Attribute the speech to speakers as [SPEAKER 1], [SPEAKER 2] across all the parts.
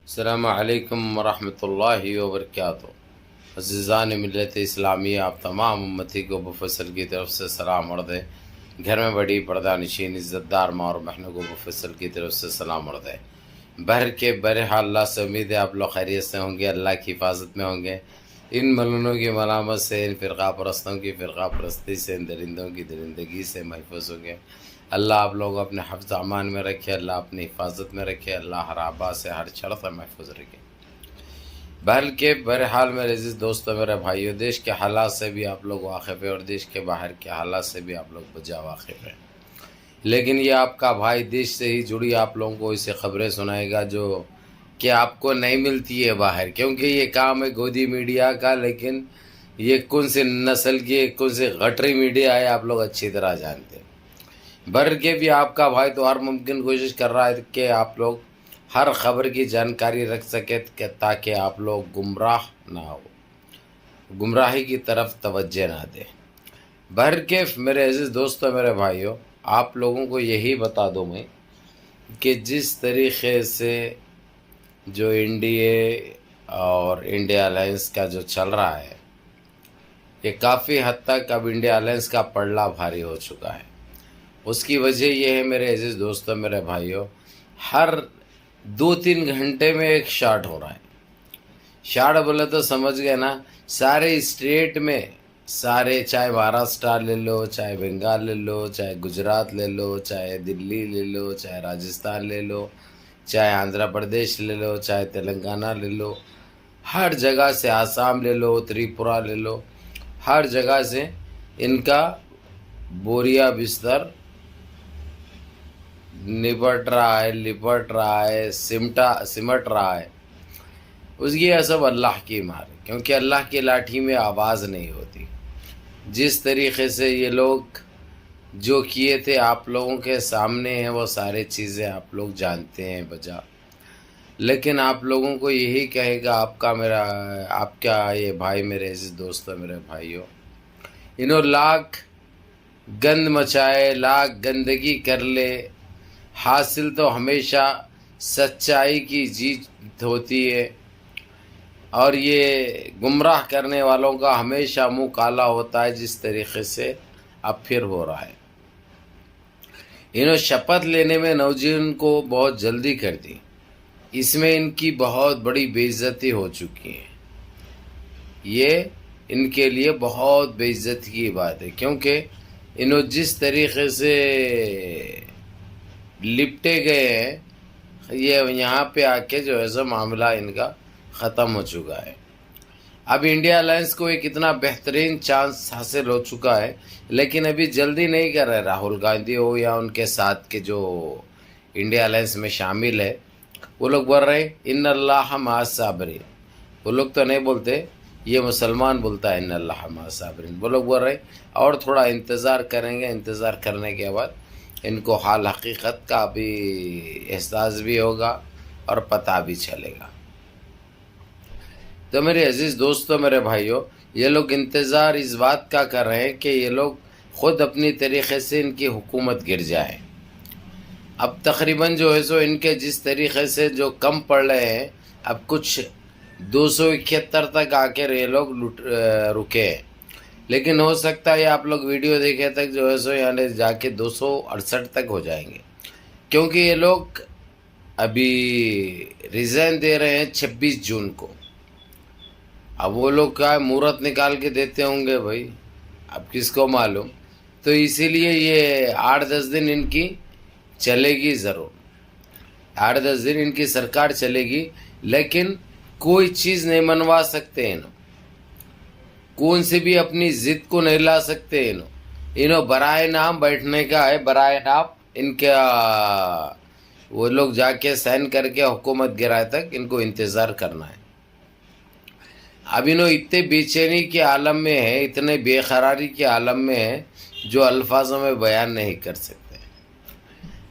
[SPEAKER 1] السلام علیکم ورحمۃ اللہ وبرکاتہ۔ عزیزان ملت اسلامیہ، آپ تمام امتی کو بفصل کی طرف سے سلام عرض ہے۔ گھر میں بڑی پردہ نشین عزت دار ماں اور بہنوں کو بفصل کی طرف سے سلام عرض ہے۔ بہرحال اللہ سے امید ہے آپ لوگ خیریت سے ہوں گے، اللہ کی حفاظت میں ہوں گے، ان ملونوں کی ملامت سے، ان فرقہ پرستوں کی فرقہ پرستی سے، ان درندوں کی درندگی سے محفوظ ہوں گے۔ اللہ آپ لوگ اپنے حفظ امان میں رکھے، اللہ اپنی حفاظت میں رکھے، اللہ ہر آبا سے ہر شر سے محفوظ رکھے۔ بہرحال میرے عزیز دوستوں، میرے بھائیوں، دیش کے حالات سے بھی آپ لوگ واقف ہیں اور دیش کے باہر کے حالات سے بھی آپ لوگ بجا واقف ہیں، لیکن یہ آپ کا بھائی دیش سے ہی جڑی آپ لوگوں کو اسے خبریں سنائے گا جو کہ آپ کو نہیں ملتی ہے باہر، کیونکہ یہ کام ہے گودی میڈیا کا، لیکن یہ کون سی نسل کی کون سی غٹری میڈیا ہے آپ لوگ اچھی طرح جانتے ہیں۔ بھی آپ کا بھائی تو ہر ممکن کوشش کر رہا ہے کہ آپ لوگ ہر خبر کی جانکاری رکھ سکے تاکہ آپ لوگ گمراہ نہ ہو، گمراہی کی طرف توجہ نہ دیں۔ میرے عزیز دوستوں، میرے بھائیوں، آپ لوگوں کو یہی بتا دوں میں کہ جس طریقے سے جو اور انڈیا الائنس کا جو چل رہا ہے، یہ کافی حد تک اب انڈیا الائنس کا پلڑا بھاری ہو چکا ہے۔ اس کی وجہ یہ ہے میرے عزیز دوستوں، میرے بھائیوں، ہر 2-3 گھنٹے میں ایک شاٹ ہو رہا ہے۔ شاٹ بولے تو سمجھ گئے نا، سارے اسٹیٹ میں، سارے، چاہے مہاراشٹر لے لو، چاہے بنگال لے لو، چاہے گجرات لے لو، چاہے دلی لے لو، چاہے راجستھان لے لو، چاہے آندھرا پردیش لے لو، چاہے تلنگانہ لے لو، ہر جگہ سے، آسام لے لو، تریپورہ لے لو، ہر جگہ سے ان کا بوریا بستر لپٹ رہا ہے، سمٹ رہا ہے۔ اس کی یہ سب اللہ کی مار ہے، کیونکہ اللہ کی لاٹھی میں آواز نہیں ہوتی۔ جس طریقے سے یہ لوگ جو کیے تھے آپ لوگوں کے سامنے ہیں، وہ سارے چیزیں آپ لوگ جانتے ہیں بجا، لیکن آپ لوگوں کو یہی کہے گا آپ کا یہ بھائی، میرے عزیز دوستوں، میرے بھائیوں، انہوں لاکھ گند مچائے، لاکھ گندگی کر لے، حاصل تو ہمیشہ سچائی کی جیت ہوتی ہے، اور یہ گمراہ کرنے والوں کا ہمیشہ منہ کالا ہوتا ہے، جس طریقے سے اب پھر ہو رہا ہے۔ انہوں شپت لینے میں نوجوان کو بہت جلدی کر دی، اس میں ان کی بہت بڑی بے عزتی ہو چکی ہے۔ یہ ان کے لیے بہت بے عزتی کی بات ہے، کیونکہ انہوں جس طریقے سے لپٹے گئے ہیں، یہ یہاں پہ آ کے جو ہے سو معاملہ ان کا ختم ہو چکا ہے۔ اب انڈیا الائنس کو ایک اتنا بہترین چانس حاصل ہو چکا ہے، لیکن ابھی جلدی نہیں کر رہے راہل گاندھی ہو یا ان کے ساتھ کے جو انڈیا الائنس میں شامل ہے، وہ لوگ بول رہے ہیں ان اللہ مع الصابرین۔ وہ لوگ تو نہیں بولتے، یہ مسلمان بولتا ہے ان اللہ مع الصابرین۔ وہ لوگ بول رہے ہیں اور تھوڑا انتظار کریں گے، انتظار کرنے کے بعد ان کو حال حقیقت کا بھی احساس بھی ہوگا اور پتہ بھی چلے گا۔ تو میرے عزیز دوستوں، میرے بھائیوں، یہ لوگ انتظار اس بات کا کر رہے ہیں کہ یہ لوگ خود اپنی طریقے سے ان کی حکومت گر جائے۔ اب تقریباً جو ہے سو ان کے جس طریقے سے جو کم پڑ رہے ہیں، اب کچھ 271 تک آ کے یہ لوگ رکے ہیں، لیکن ہو سکتا ہے آپ لوگ ویڈیو دیکھے تک جو ہے سو یعنی جا کے 268 تک ہو جائیں گے، کیونکہ یہ لوگ ابھی ریزائن دے رہے ہیں 26 جون کو۔ اب وہ لوگ کیا مہورت نکال کے دیتے ہوں گے بھائی، اب کس کو معلوم۔ تو اسی لیے یہ 8-10 دن ان کی چلے گی، ضرور 8-10 دن ان کی سرکار چلے گی، لیکن کوئی چیز نہیں منوا سکتے انہوں، کون سے بھی اپنی ضد کو نہیں لا سکتے انہوں برائے نام بیٹھنے کا ہے، برائے نام ان کا وہ لوگ جا کے سائن کر کے حکومت گرائے تک ان کو انتظار کرنا ہے۔ اب انہوں اتنے بے چینی کے عالم میں ہیں، اتنے بے قراری کے عالم میں ہیں جو الفاظوں میں بیان نہیں کر سکتے۔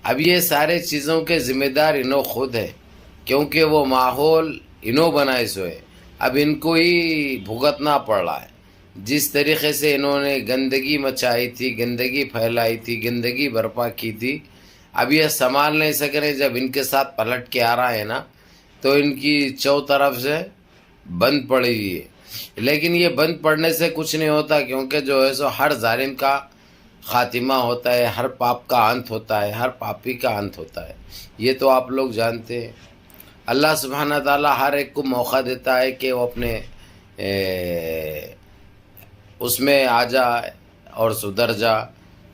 [SPEAKER 1] اب یہ سارے چیزوں کے ذمہ دار انہوں خود ہیں، کیونکہ وہ ماحول انہوں بنائے سوئے، اب ان کو ہی بھگتنا پڑ رہا ہے۔ جس طریقے سے انہوں نے گندگی مچائی تھی، گندگی پھیلائی تھی، گندگی برپا کی تھی، اب یہ سنبھال نہیں سک رہے۔ جب ان کے ساتھ پلٹ کے آ رہا ہے نا، تو ان کی چو طرف سے بند پڑی ہوئی ہے. لیکن یہ بند پڑنے سے کچھ نہیں ہوتا، کیونکہ جو ہے سو ہر ظالم کا خاتمہ ہوتا ہے، ہر پاپ کا انت ہوتا ہے، ہر پاپی کا انت ہوتا ہے. یہ تو آپ لوگ جانتے ہیں. اللہ سبحانہ تعالیٰ ہر ایک کو موقع دیتا ہے کہ وہ اپنے اس میں آ جائے اور سدھر جا،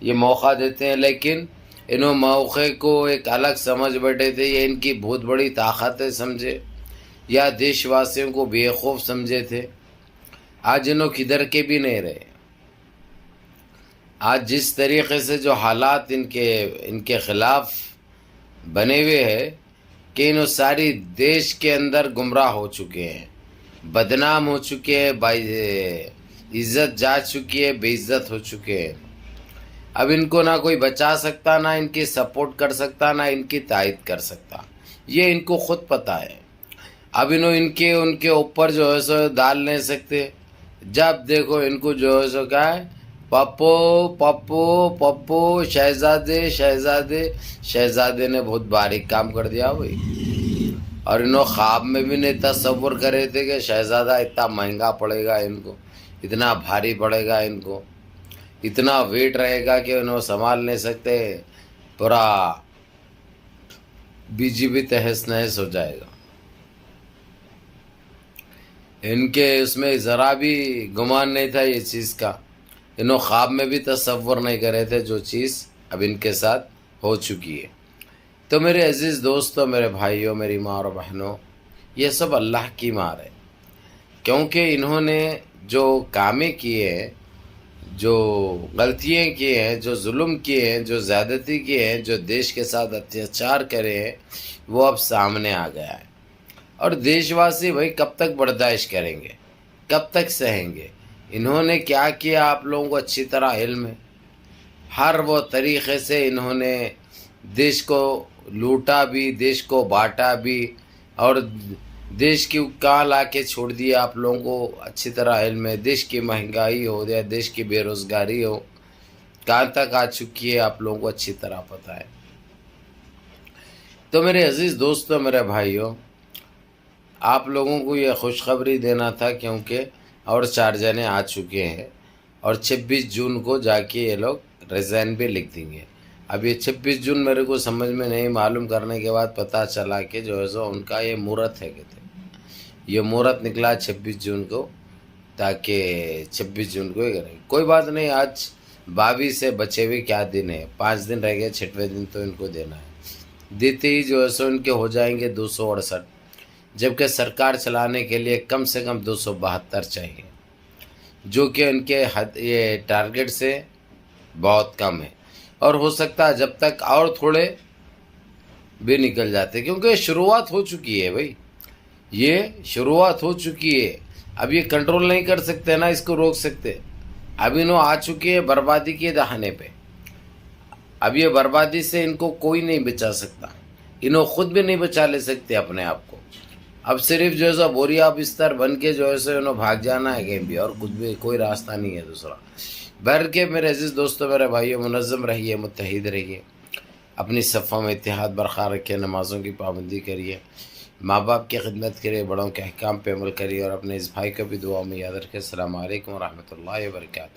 [SPEAKER 1] یہ موقع دیتے ہیں. لیکن انہوں موقع کو ایک الگ سمجھ بیٹھے تھے، یہ ان کی بہت بڑی طاقتیں سمجھے، یا دیش واسیوں کو بے خوف سمجھے تھے. آج انہوں کدھر کے بھی نہیں رہے. آج جس طریقے سے جو حالات ان کے خلاف بنے ہوئے ہیں کہ انہوں ساری دیش کے اندر گمراہ ہو چکے ہیں، بدنام ہو چکے ہیں، عزت جا چکی ہے، بے عزت ہو چکے ہیں. اب ان کو نہ کوئی بچا سکتا، نہ ان کی سپورٹ کر سکتا، نہ ان کی تائید کر سکتا. یہ ان کو خود پتہ ہے. اب انہوں ان کے اوپر جو ہے سو ڈال نہیں سکتے. جب دیکھو ان کو جو ہے سو کیا ہے، پپو پپو پپو، شہزادے شہزادے. شہزادے نے بہت باریک کام کر دیا بھائی. اور انہوں خواب میں بھی نہیں تصور کرے تھے کہ شہزادہ اتنا مہنگا پڑے گا ان کو، اتنا بھاری پڑے گا ان کو، اتنا ویٹ رہے گا کہ انہوں سنبھال نہیں سکتے. پورا BJP تہس نہس ہو جائے گا. ان کے اس میں ذرا بھی گمان نہیں تھا یہ چیز کا. انہوں خواب میں بھی تصور نہیں کرے تھے جو چیز اب ان کے ساتھ ہو چکی ہے. تو میرے عزیز دوستوں، میرے بھائیوں، میری ماں اور بہنوں، یہ سب اللہ کی مار ہے. کیونکہ انہوں نے جو کامیں کیے ہیں، جو غلطیاں کیے ہیں، جو ظلم کیے ہیں، جو زیادتی کیے ہیں، جو دیش کے ساتھ اتیاچار کرے ہیں، وہ اب سامنے آ گیا ہے. اور دیش واسی بھائی کب تک برداشت کریں گے، کب تک سہیں گے؟ انہوں نے کیا کیا آپ لوگوں کو اچھی طرح علم ہے. ہر وہ طریقے سے انہوں نے دیش کو لوٹا بھی، دیش کو بانٹا بھی، اور دیش کی کہاں لا کے چھوڑ دیا آپ لوگوں کو اچھی طرح علم ہے. دیش کی مہنگائی ہو یا دیش کی بے روزگاری ہو، کہاں تک آ چکی ہے آپ لوگوں کو اچھی طرح پتہ ہے. تو میرے عزیز دوستوں، میرے بھائیوں، آپ لوگوں کو یہ خوشخبری دینا تھا، کیونکہ اور 4 جنے آ چکے ہیں، اور 26 جون کو جا کے یہ لوگ ریزائن بھی لکھ دیں گے. اب یہ 26 جون میرے کو سمجھ میں نہیں، معلوم کرنے کے بعد پتہ چلا کہ جو ہے سو ان کا یہ مہورت ہے. کہتے یہ مہورت نکلا 26 جون کو، تاکہ 26 جون کو ہی کریں. کوئی بات نہیں، آج 22 سے بچے ہوئے کیا دن ہے، 5 دن رہ گئے، 6ویں دن تو ان کو دینا ہے. دیتے ہی جو ہے سو ان کے ہو جائیں گے 268، جبکہ سرکار چلانے کے لیے کم سے کم 272 چاہیے، جو کہ ان کے یہ ٹارگٹ سے بہت کم ہے. اور ہو سکتا ہے جب تک اور تھوڑے بھی نکل جاتے، کیونکہ شروعات ہو چکی ہے بھائی، یہ شروعات ہو چکی ہے. اب یہ کنٹرول نہیں کر سکتے نا، اس کو روک سکتے. اب انہوں آ چکے ہیں بربادی کے دہانے پہ. اب یہ بربادی سے ان کو کوئی نہیں بچا سکتا، انہوں خود بھی نہیں بچا لے سکتے اپنے آپ کو. اب صرف جو ہے سو بوریا بستر بن کے جو ہے سو انہوں بھاگ جانا ہے کہیں بھی، اور کچھ بھی کوئی راستہ نہیں ہے دوسرا. بہر کے میرے عزیز دوستوں، میرے بھائیوں، منظم رہیے، متحد رہیے، اپنی صفوں میں اتحاد برقرار رکھیے، نمازوں کی پابندی کریے، ماں باپ کی خدمت کریے، بڑوں کے احکام پہ عمل کریے، اور اپنے اس بھائی کو بھی دعا میں یاد رکھیں. السلام علیکم ورحمۃ اللہ وبرکاتہ.